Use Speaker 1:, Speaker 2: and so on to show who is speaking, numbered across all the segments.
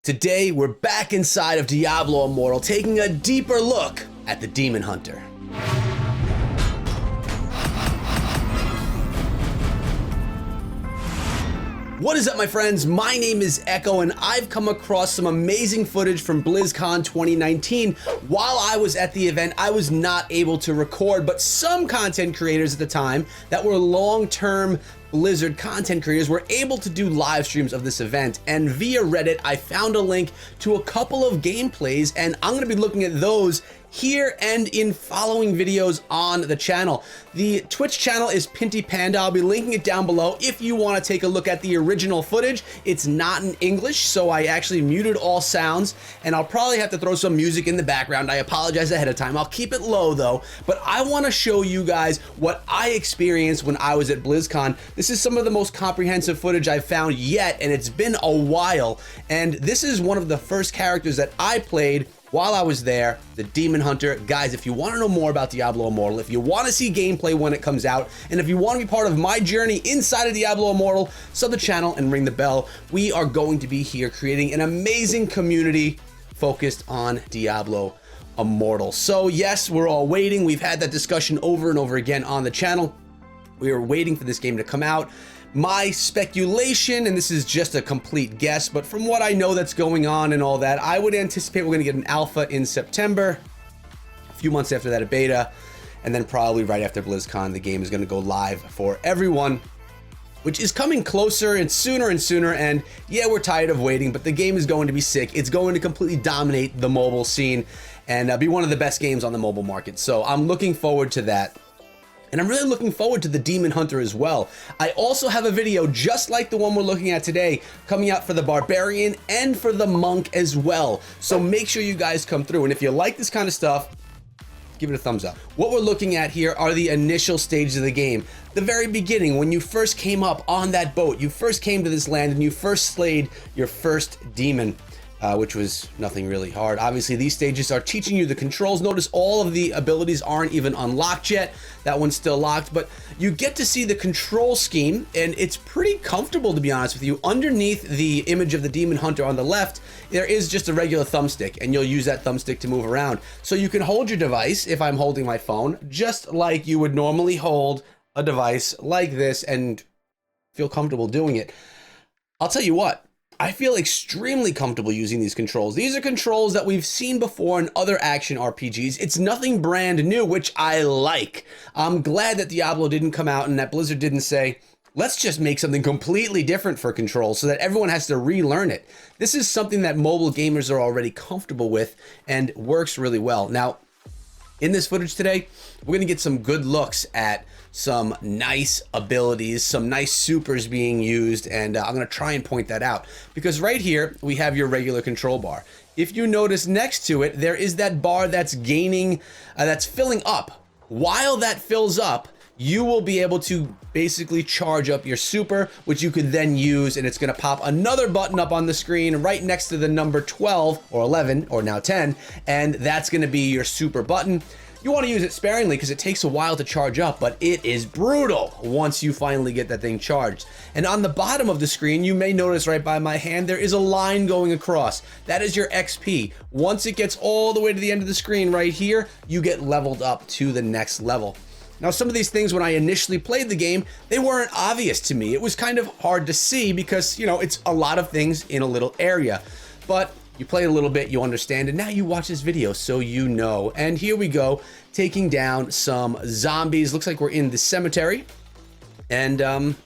Speaker 1: Today, we're back inside of Diablo Immortal, taking a deeper look at the Demon Hunter. What is up, my friends? My name is Echo, and I've come across some amazing footage from BlizzCon 2019. While I was at the event, I was not able to record, but some content creators at the time that were long-term Blizzard content creators were able to do live streams of this event, and via Reddit I found a link to a couple of gameplays, and I'm going to be looking at those here and in following videos on the channel. The Twitch channel is Pinty Panda. I'll be linking it down below if you want to take a look at the original footage. It's not in English, so I actually muted all sounds, and I'll probably have to throw some music in the background. I apologize ahead of time. I'll keep it low though, but I want to show you guys what I experienced when I was at BlizzCon. This is some of the most comprehensive footage I've found yet, and it's been a while, and this is one of the first characters that I played while I was there, the Demon Hunter. Guys, if you want to know more about Diablo Immortal, if you want to see gameplay when it comes out, and if you want to be part of my journey inside of Diablo Immortal, sub the channel and ring the bell. We are going to be here creating an amazing community focused on Diablo Immortal. So yes, we're all waiting. We've had that discussion over and over again on the channel. We are waiting for this game to come out. My speculation, and this is just a complete guess, but from what I know that's going on and all that, I would anticipate we're going to get an alpha in September, a few months after that a beta, and then probably right after BlizzCon the game is going to go live for everyone, which is coming closer and sooner, and yeah, we're tired of waiting, but the game is going to be sick. It's going to completely dominate the mobile scene and be one of the best games on the mobile market, so I'm looking forward to that. And I'm really looking forward to the Demon Hunter as well. I also have a video just like the one we're looking at today coming out for the Barbarian and for the Monk as well. So make sure you guys come through. And if you like this kind of stuff, give it a thumbs up. What we're looking at here are the initial stages of the game. The very beginning, when you first came up on that boat, you first came to this land and you first slayed your first demon. Which was nothing really hard. Obviously, these stages are teaching you the controls. Notice all of the abilities aren't even unlocked yet. That one's still locked, but you get to see the control scheme, and it's pretty comfortable, to be honest with you. Underneath the image of the Demon Hunter on the left, there is just a regular thumbstick, and you'll use that thumbstick to move around. So you can hold your device, if I'm holding my phone, just like you would normally hold a device like this and feel comfortable doing it. I'll tell you what, I feel extremely comfortable using these controls. These are controls that we've seen before in other action RPGs. It's nothing brand new, which I like. I'm glad that Diablo didn't come out and that Blizzard didn't say, let's just make something completely different for controls so that everyone has to relearn it. This is something that mobile gamers are already comfortable with and works really well. Now, in this footage today, we're gonna get some good looks at some nice abilities, some nice supers being used, and I'm gonna try and point that out. Because right here, we have your regular control bar. If you notice next to it, there is that bar that's gaining, that's filling up. While that fills up, you will be able to basically charge up your super, which you could then use, and it's gonna pop another button up on the screen right next to the number 12 or 11 or now 10, and that's gonna be your super button. You want to use it sparingly because it takes a while to charge up, but it is brutal once you finally get that thing charged. And on the bottom of the screen, you may notice right by my hand, there is a line going across. That is your XP. Once it gets all the way to the end of the screen right here, you get leveled up to the next level. Now, some of these things, when I initially played the game, they weren't obvious to me. It was kind of hard to see because, you know, it's a lot of things in a little area. But you play a little bit, you understand, and now you watch this video so you know. And here we go, taking down some zombies. Looks like we're in the cemetery. And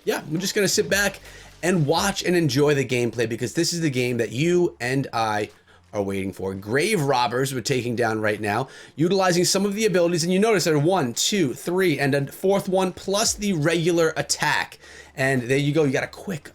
Speaker 1: yeah, we're just gonna sit back and watch and enjoy the gameplay because this is the game that you and I are waiting for. Grave robbers we're taking down right now, utilizing some of the abilities, and you notice there are 1, 2, 3, and a fourth one plus the regular attack. And there you go, you got a quick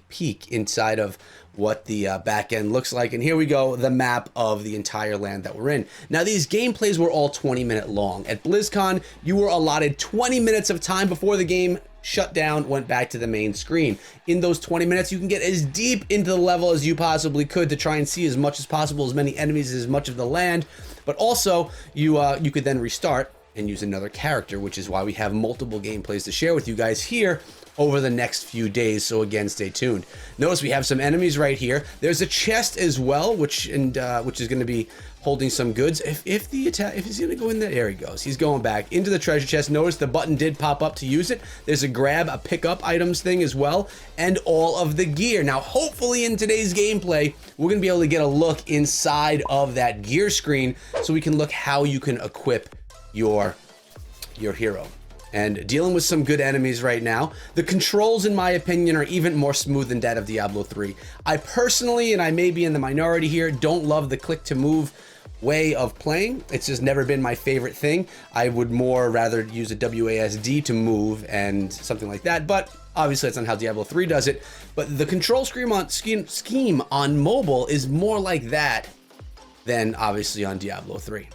Speaker 1: peek inside of what the back end looks like. And here we go, the map of the entire land that we're in. Now, these gameplays were all 20-minute long. At BlizzCon, you were allotted 20 minutes of time before the game shut down, went back to the main screen. In those 20 minutes, you can get as deep into the level as you possibly could to try and see as much as possible, as many enemies, as much of the land. But also, you could then restart and use another character, which is why we have multiple gameplays to share with you guys here over the next few days. So again, stay tuned. Notice we have some enemies right here. There's a chest as well, which is going to be holding some goods. If he's going to go in there, there he goes. He's going back into the treasure chest. Notice the button did pop up to use it. There's a grab, a pick up items thing as well, and all of the gear. Now, hopefully in today's gameplay, we're going to be able to get a look inside of that gear screen so we can look how you can equip your hero. And dealing with some good enemies right now. The controls, in my opinion, are even more smooth than that of Diablo 3. I personally, and I may be in the minority here, don't love the click to move way of playing. It's just never been my favorite thing. I would more rather use a WASD to move and something like that, but obviously that's not how Diablo 3 does it. But the control scheme on mobile is more like that than obviously on Diablo 3.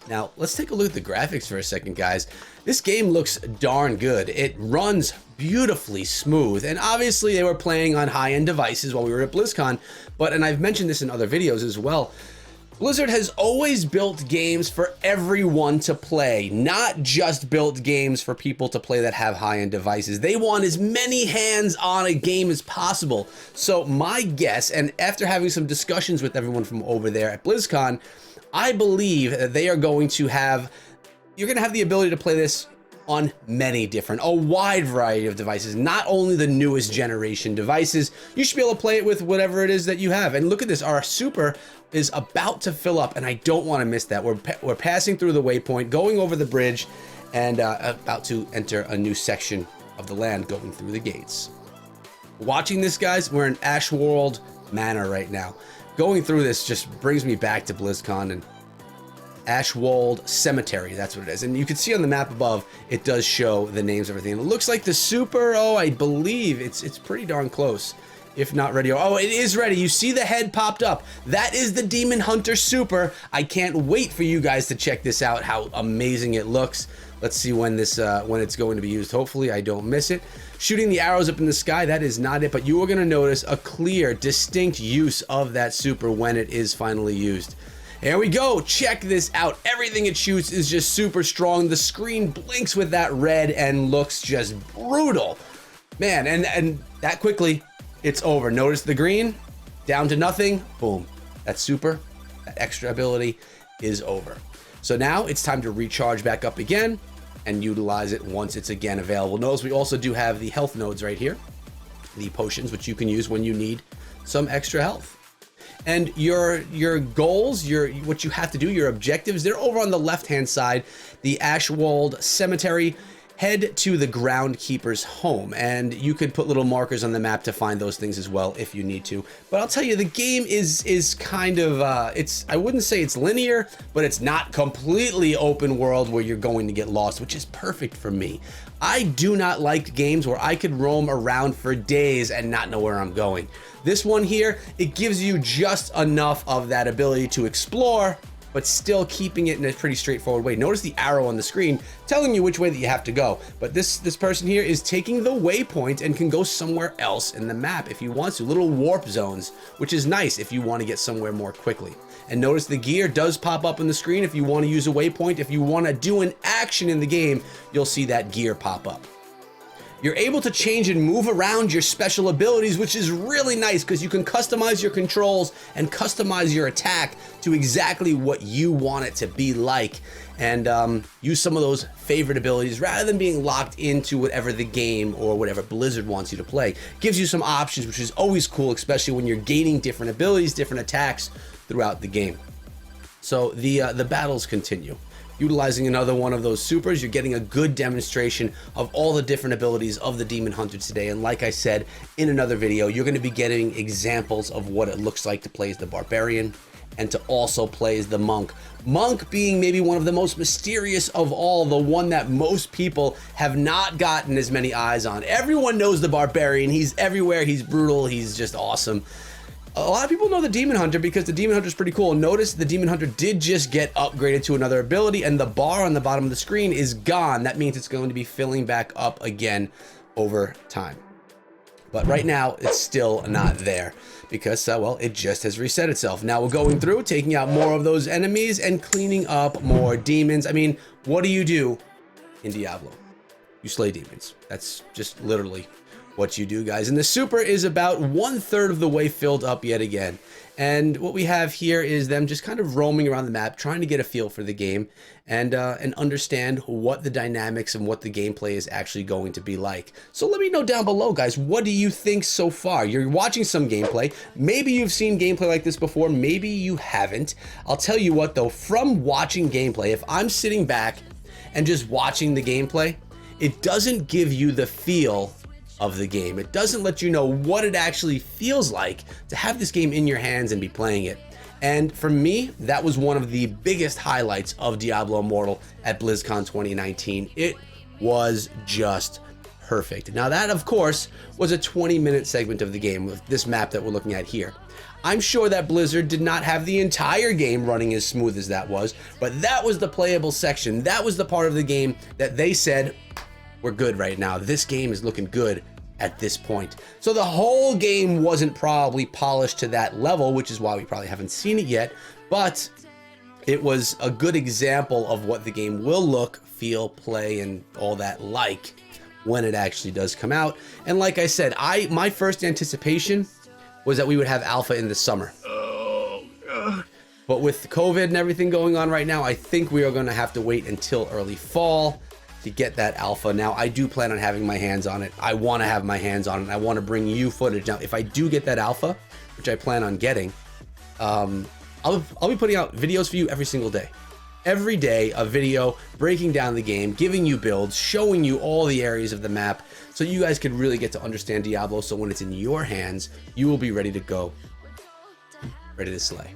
Speaker 1: Now, let's take a look at the graphics for a second, guys. This game looks darn good. It runs beautifully smooth, and obviously they were playing on high-end devices while we were at BlizzCon, and I've mentioned this in other videos as well, Blizzard has always built games for everyone to play, not just built games for people to play that have high-end devices. They want as many hands on a game as possible. So my guess, and after having some discussions with everyone from over there at BlizzCon, I believe that they are going to have, you're going to have the ability to play this on many different, a wide variety of devices, not only the newest generation devices. You should be able to play it with whatever it is that you have. And look at this, our super is about to fill up, and I don't want to miss that. We're passing through the waypoint, going over the bridge, and about to enter a new section of the land, going through the gates. Watching this, guys, we're in Ashworld Manor right now. Going through this just brings me back to BlizzCon and Ashwold Cemetery, that's what it is. And you can see on the map above, it does show the names of everything. And it looks like the super, oh, I believe it's pretty darn close, if not ready. Oh, it is ready. You see the head popped up. That is the Demon Hunter super. I can't wait for you guys to check this out, how amazing it looks. Let's see when this when it's going to be used. Hopefully I don't miss it. Shooting the arrows up in the sky, that is not it, but you are going to notice a clear, distinct use of that super when it is finally used. Here we go, check this out. Everything it shoots is just super strong. The screen blinks with that red and looks just brutal. Man, and that quickly, it's over. Notice the green, down to nothing, boom. That super, that extra ability is over. So now it's time to recharge back up again and utilize it once it's again available. Notice we also do have the health nodes right here, the potions, which you can use when you need some extra health. And your goals, what you have to do, your objectives, they're over on the left-hand side, the Ashwold Cemetery. Head to the Groundkeeper's home, and you could put little markers on the map to find those things as well if you need to. But I'll tell you, the game is kind of, I wouldn't say it's linear, but it's not completely open world where you're going to get lost, which is perfect for me. I do not like games where I could roam around for days and not know where I'm going. This one here, it gives you just enough of that ability to explore, but still keeping it in a pretty straightforward way. Notice the arrow on the screen telling you which way that you have to go. But this person here is taking the waypoint and can go somewhere else in the map if he wants to. Little warp zones, which is nice if you want to get somewhere more quickly. And notice the gear does pop up on the screen if you want to use a waypoint. If you want to do an action in the game, you'll see that gear pop up. You're able to change and move around your special abilities, which is really nice because you can customize your controls and customize your attack to exactly what you want it to be like, and use some of those favorite abilities rather than being locked into whatever the game or whatever Blizzard wants you to play. Gives you some options, which is always cool, especially when you're gaining different abilities, different attacks throughout the game. So the battles continue. Utilizing another one of those supers, you're getting a good demonstration of all the different abilities of the Demon Hunter today. And like I said in another video, you're going to be getting examples of what it looks like to play as the Barbarian and to also play as the Monk. Monk being maybe one of the most mysterious of all, the one that most people have not gotten as many eyes on. Everyone knows the Barbarian. He's everywhere. He's brutal. He's just awesome. A lot of people know the Demon Hunter because the Demon Hunter is pretty cool. Notice the Demon Hunter did just get upgraded to another ability, and the bar on the bottom of the screen is gone. That means it's going to be filling back up again over time. But right now, it's still not there because, well, it just has reset itself. Now we're going through, taking out more of those enemies and cleaning up more demons. I mean, what do you do in Diablo? You slay demons. That's just literally what you do, guys. And the super is about 1/3 of the way filled up yet again. And what we have here is them just kind of roaming around the map, trying to get a feel for the game and understand what the dynamics and what the gameplay is actually going to be like. So let me know down below, guys, what do you think so far? You're watching some gameplay. Maybe you've seen gameplay like this before. Maybe you haven't. I'll tell you what, though, from watching gameplay, if I'm sitting back and just watching the gameplay, it doesn't give you the feel of the game. It doesn't let you know what it actually feels like to have this game in your hands and be playing it. And for me, that was one of the biggest highlights of Diablo Immortal at BlizzCon 2019. It was just perfect. Now that, of course, was a 20-minute segment of the game with this map that we're looking at here. I'm sure that Blizzard did not have the entire game running as smooth as that was, but that was the playable section. That was the part of the game that they said, we're good right now. This game is looking good at this point. So the whole game wasn't probably polished to that level, which is why we probably haven't seen it yet, but it was a good example of what the game will look, feel, play, and all that like when it actually does come out. And like I said, my first anticipation was that we would have alpha in the summer. But with COVID and everything going on right now, I think we are going to have to wait until early fall to get that alpha. Now, I do plan on having my hands on it. I want to have my hands on it. I want to bring you footage. Now, if I do get that alpha, which I plan on getting, I'll be putting out videos for you every single day. Every day, a video breaking down the game, giving you builds, showing you all the areas of the map, so you guys can really get to understand Diablo. So when it's in your hands, you will be ready to go, ready to slay.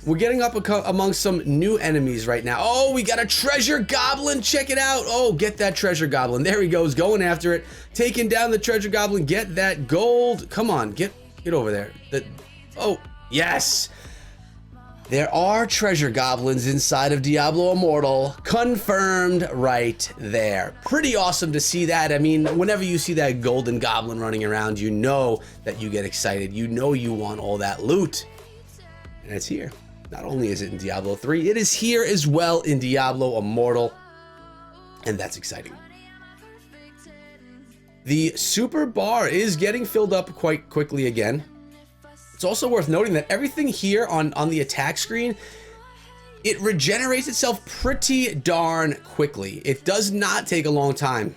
Speaker 1: We're getting up amongst some new enemies right now. Oh, we got a treasure goblin. Check it out. Oh, get that treasure goblin. There he goes, going after it, taking down the treasure goblin. Get that gold. Come on, get over there. Oh, yes. There are treasure goblins inside of Diablo Immortal. Confirmed right there. Pretty awesome to see that. I mean, whenever you see that golden goblin running around, you know that you get excited. You know you want all that loot. And it's here. Not only is it in Diablo 3, it is here as well in Diablo Immortal, and that's exciting. The super bar is getting filled up quite quickly again. It's also worth noting that everything here on the attack screen, it regenerates itself pretty darn quickly. It does not take a long time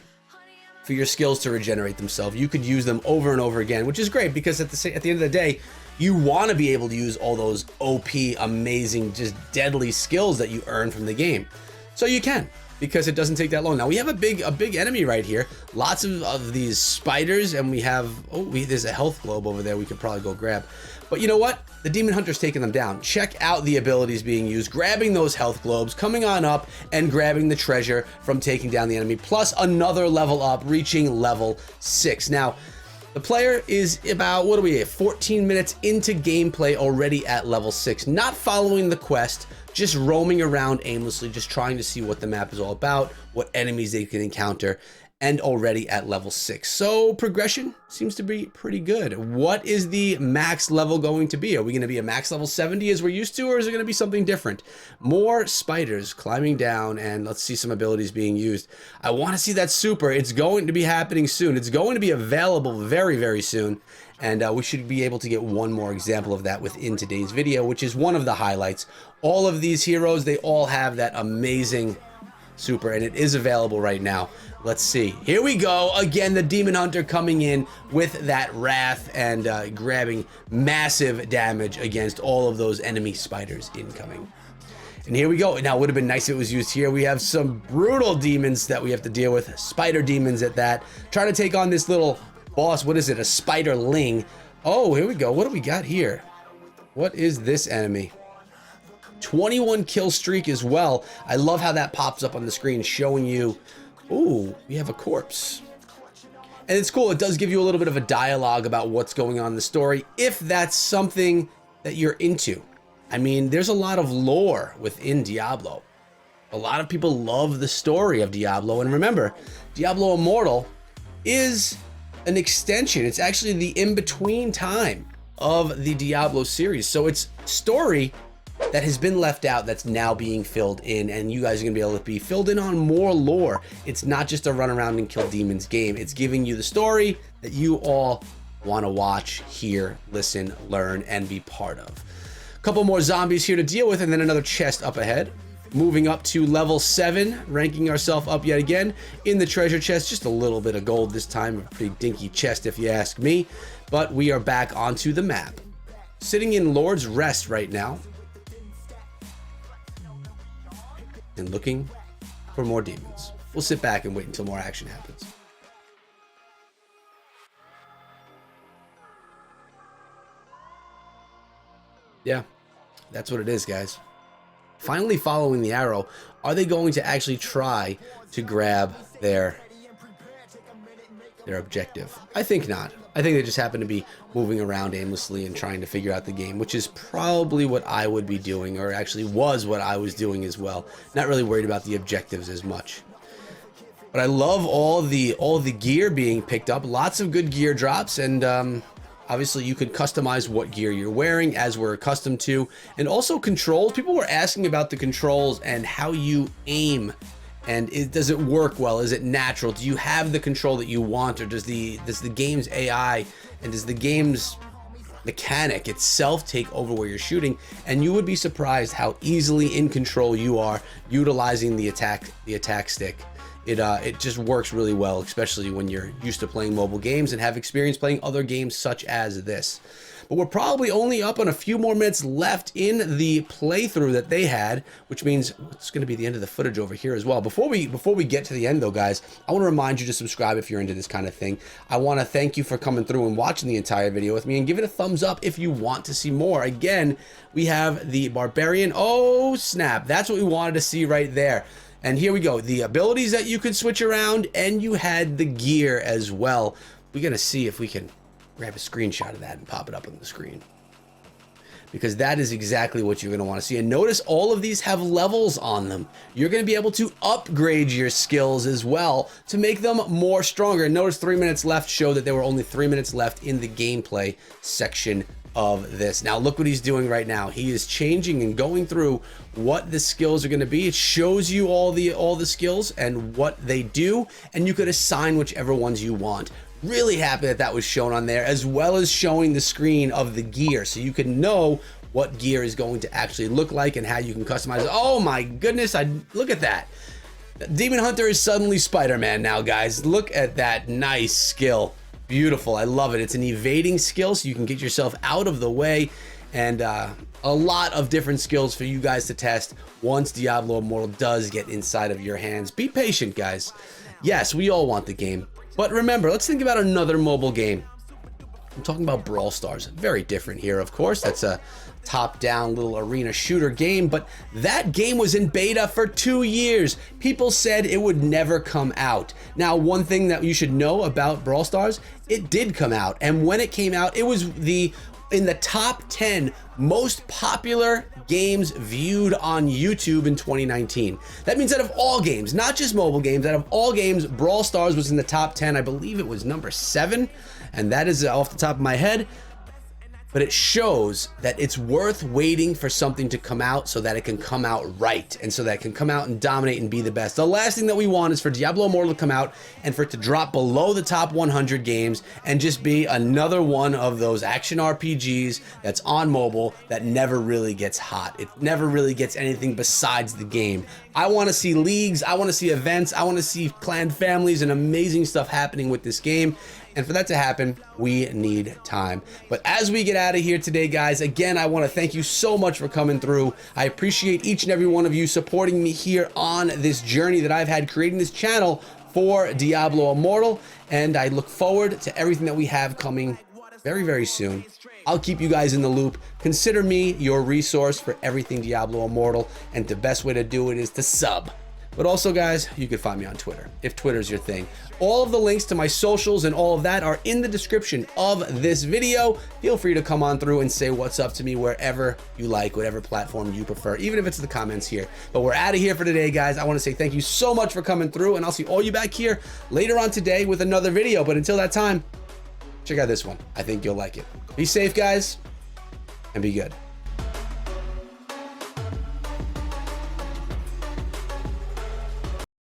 Speaker 1: for your skills to regenerate themselves. You could use them over and over again, which is great because at the end of the day, you want to be able to use all those OP, amazing, just deadly skills that you earn from the game. So you can, because it doesn't take that long. Now we have a big enemy right here. Lots of these spiders, and we have, there's a health globe over there we could probably go grab. But you know what? The Demon Hunter's taking them down. Check out the abilities being used, grabbing those health globes, coming on up and grabbing the treasure from taking down the enemy, plus another level up, reaching level 6. Now, the player is about, 14 minutes into gameplay already at level 6, not following the quest, just roaming around aimlessly, just trying to see what the map is all about, what enemies they can encounter, and already at level 6. So progression seems to be pretty good. What is the max level going to be? Are we going to be a max level 70 as we're used to, or is it going to be something different? More spiders climbing down, and let's see some abilities being used. I want to see that super. It's going to be happening soon. It's going to be available very, very soon. And we should be able to get one more example of that within today's video, which is one of the highlights. All of these heroes, they all have that amazing super, and it is available right now. Let's see. Here we go. Again, the Demon Hunter coming in with that wrath and grabbing massive damage against all of those enemy spiders incoming. And here we go. Now, it would have been nice if it was used here. We have some brutal demons that we have to deal with. Spider demons at that. Trying to take on this little boss. What is it? A spiderling. Oh, here we go. What do we got here? What is this enemy? 21 kill streak as well. I love how that pops up on the screen showing you, ooh, we have a corpse. And it's cool. It does give you a little bit of a dialogue about what's going on in the story, if that's something that you're into. I mean, there's a lot of lore within Diablo. A lot of people love the story of Diablo, and remember, Diablo Immortal is an extension. It's actually the in-between time of the Diablo series. So it's story that has been left out that's now being filled in, and you guys are gonna be able to be filled in on more lore. It's not just a run around and kill demons game. It's giving you the story that you all want to watch, hear, listen, learn, and be part of. A couple more zombies here to deal with, and then another chest up ahead. Moving up to level 7, ranking ourselves up yet again in the treasure chest. Just a little bit of gold this time, a pretty dinky chest if you ask me. But we are back onto the map. Sitting in Lord's Rest right now. And looking for more demons. We'll sit back and wait until more action happens. Yeah, that's what it is, guys. Finally following the arrow, are they going to actually try to grab their objective? I think not. I think they just happen to be moving around aimlessly and trying to figure out the game, which is probably what I would be doing, or actually was what I was doing as well. Not really worried about the objectives as much. But I love all the gear being picked up. Lots of good gear drops, and obviously you could customize what gear you're wearing as we're accustomed to. And also controls. People were asking about the controls and how you aim. And does it work well? Is it natural? Do you have the control that you want, or does the game's AI and does the game's mechanic itself take over where you're shooting? And you would be surprised how easily in control you are utilizing the attack stick. It just works really well, especially when you're used to playing mobile games and have experience playing other games such as this. But we're probably only up on a few more minutes left in the playthrough that they had, which means it's going to be the end of the footage over here as well. Before we get to the end though, guys, I want to remind you to subscribe if you're into this kind of thing. I want to thank you for coming through and watching the entire video with me, and give it a thumbs up if you want to see more. Again, we have the Barbarian. Oh snap, that's what we wanted to see right there. And here we go, the abilities that you could switch around, and you had the gear as well. We're going to see if we can grab a screenshot of that and pop it up on the screen, because that is exactly what you're going to want to see. And notice all of these have levels on them. You're going to be able to upgrade your skills as well to make them more stronger. And notice 3 minutes left show that there were only 3 minutes left in the gameplay section of this. Now look what he's doing right now. He is changing and going through what the skills are going to be. It shows you all the skills and what they do, and you could assign whichever ones you want. Really happy that that was shown on there, as well as showing the screen of the gear, so you can know what gear is going to actually look like and how you can customize it. Oh my goodness, look at that. Demon Hunter is suddenly Spider-Man now, guys. Look at that nice skill. Beautiful. I love it. It's an evading skill, so you can get yourself out of the way, and a lot of different skills for you guys to test once Diablo Immortal does get inside of your hands. Be patient, guys. Yes, we all want the game. But remember, let's think about another mobile game. I'm talking about Brawl Stars. Very different here, of course. That's a top-down little arena shooter game, but that game was in beta for 2 years. People said it would never come out. Now, one thing that you should know about Brawl Stars, it did come out. And when it came out, it was in the top 10 most popular games viewed on YouTube in 2019. That means out of all games, not just mobile games, out of all games, Brawl Stars was in the top 10. I believe it was number 7, and that is off the top of my head. But it shows that it's worth waiting for something to come out so that it can come out right, and so that it can come out and dominate and be the best. The last thing that we want is for Diablo Immortal to come out and for it to drop below the top 100 games and just be another one of those action RPGs that's on mobile that never really gets hot. It never really gets anything besides the game. I want to see leagues, I want to see events, I want to see planned families and amazing stuff happening with this game. And for that to happen, we need time. But as we get out of here today, guys, again, I want to thank you so much for coming through. I appreciate each and every one of you supporting me here on this journey that I've had creating this channel for Diablo Immortal. And I look forward to everything that we have coming very, very soon. I'll keep you guys in the loop. Consider me your resource for everything Diablo Immortal. And the best way to do it is to sub. But also, guys, you can find me on Twitter if Twitter's your thing. All of the links to my socials and all of that are in the description of this video. Feel free to come on through and say what's up to me wherever you like, whatever platform you prefer, even if it's the comments here. But we're out of here for today, guys. I want to say thank you so much for coming through, and I'll see all you back here later on today with another video. But until that time, check out this one. I think you'll like it. Be safe, guys, and be good.